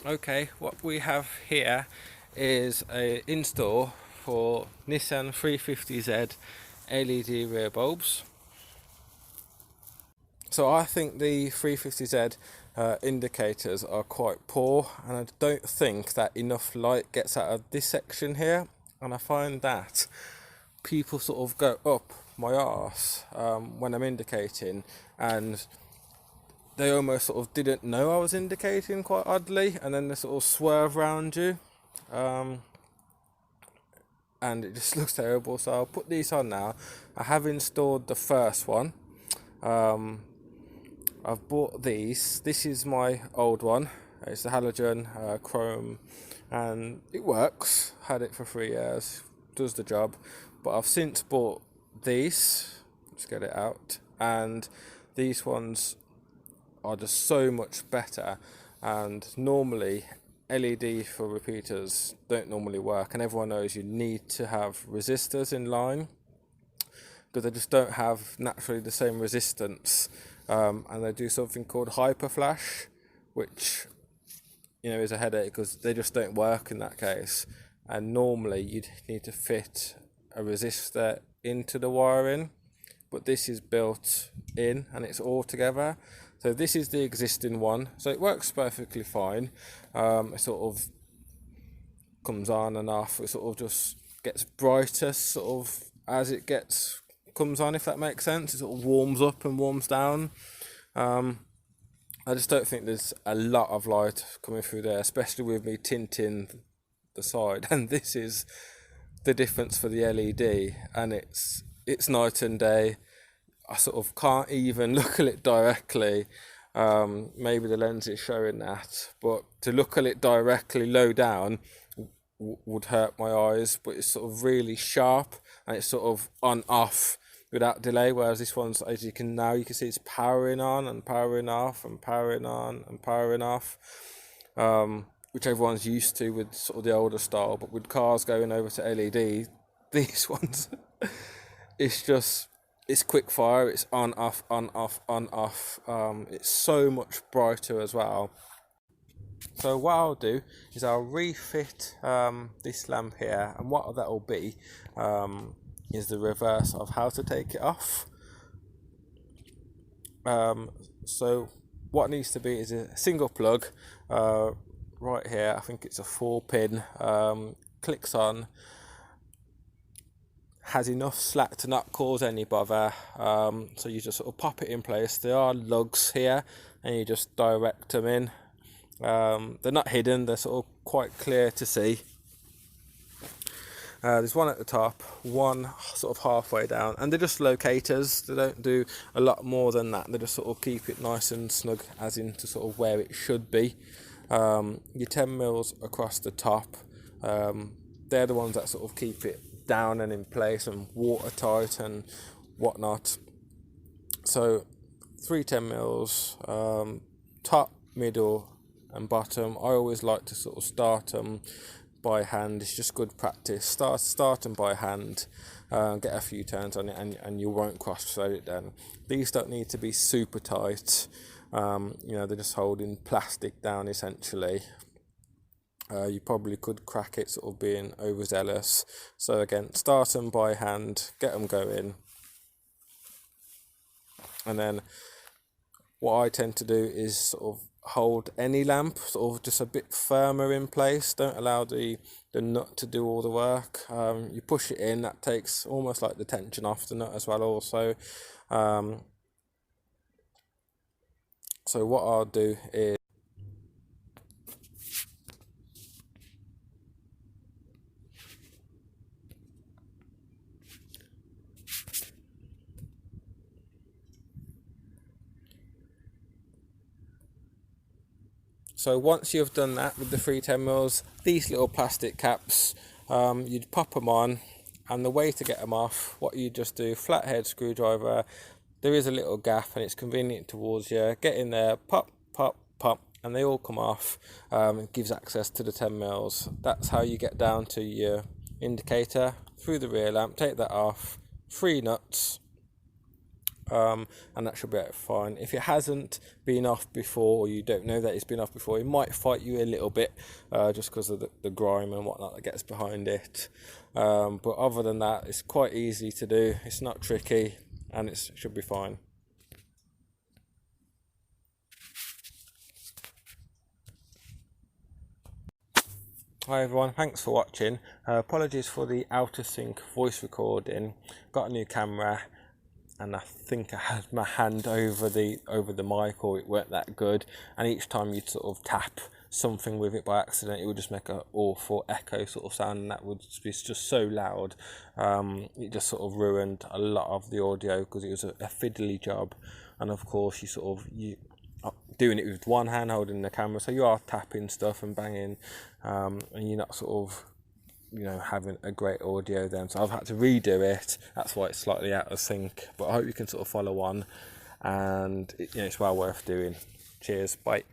Okay, what we have here is a install for Nissan 350Z LED rear bulbs. So I think the 350Z indicators are quite poor, and I don't think that enough light gets out of this section here, and I find that people sort of go up my arse when I'm indicating, and they almost sort of didn't know I was indicating quite oddly, and then they sort of swerve around you, and it just looks terrible. So I'll put these on now. I have installed the first one. I've bought these. This is my old one. It's the halogen chrome, and it works. Had it for 3 years, does the job. But I've since bought these. Let's get it out. And these ones are just so much better. And normally LED for repeaters don't normally work, and everyone knows you need to have resistors in line because they just don't have naturally the same resistance. And they do something called hyper flash, which is a headache because they just don't work in that case. And normally you'd need to fit a resistor into the wiring, but this is built in and it's all together. So this is the existing one, so it works perfectly fine. It sort of comes on and off. It sort of just gets brighter sort of as it comes on, if that makes sense. It sort of warms up and warms down. I just don't think there's a lot of light coming through there, especially with me tinting the side. And this is the difference for the LED, and it's night and day. I sort of can't even look at it directly. Maybe the lens is showing that, but to look at it directly low down would hurt my eyes. But it's sort of really sharp, and it's sort of on off without delay, whereas this one's, as you can see it's powering on and powering off and powering on and powering off, which everyone's used to with sort of the older style. But with cars going over to LED, these ones it's quick fire. It's on off on off on off. It's so much brighter as well. So what I'll do is I'll refit this lamp here, and what that will be is the reverse of how to take it off. So what needs to be is a single plug right here. I think it's a 4-pin, clicks on, has enough slack to not cause any bother. So you just sort of pop it in place. There are lugs here, and you just direct them in. They're not hidden, they're sort of quite clear to see. There's one at the top, one sort of halfway down, and they're just locators. They don't do a lot more than that. They just sort of keep it nice and snug, as into sort of where it should be. Your 10 mils across the top, they're the ones that sort of keep it down and in place and watertight and whatnot. So 3 10 mils, top, middle and bottom. I always like to sort of start them by hand. It's just good practice. Start them by hand, get a few turns on it, and you won't cross-thread it then. These don't need to be super tight. They're just holding plastic down essentially. You probably could crack it, sort of being overzealous. So again, start them by hand, get them going, and then what I tend to do is sort of hold any lamp sort of just a bit firmer in place. Don't allow the nut to do all the work. You push it in, that takes almost like the tension off the nut as well also. So what I'll do is once you've done that with the 310 mils, these little plastic caps, you'd pop them on, and the way to get them off, what you just do, flathead screwdriver, there is a little gap and it's convenient towards you, get in there, pop, pop, pop, and they all come off. It gives access to the 10 mils. That's how you get down to your indicator through the rear lamp. Take that off, 3 nuts, and that should be fine. If it hasn't been off before, or you don't know that it's been off before, it might fight you a little bit, just because of the grime and whatnot that gets behind it. But other than that, it's quite easy to do. It's not tricky, and it should be fine. Hi everyone, thanks for watching. Apologies for the out of sync voice recording. Got a new camera, and I think I had my hand over the mic, or it weren't that good, and each time you'd sort of tap something with it by accident, it would just make an awful echo sort of sound, and that would be just so loud. It just sort of ruined a lot of the audio, because it was a fiddly job, and of course you doing it with one hand holding the camera, so you are tapping stuff and banging, and you're not sort of having a great audio then. So I've had to redo it. That's why it's slightly out of sync, but I hope you can sort of follow on, and it's well worth doing. Cheers, bye.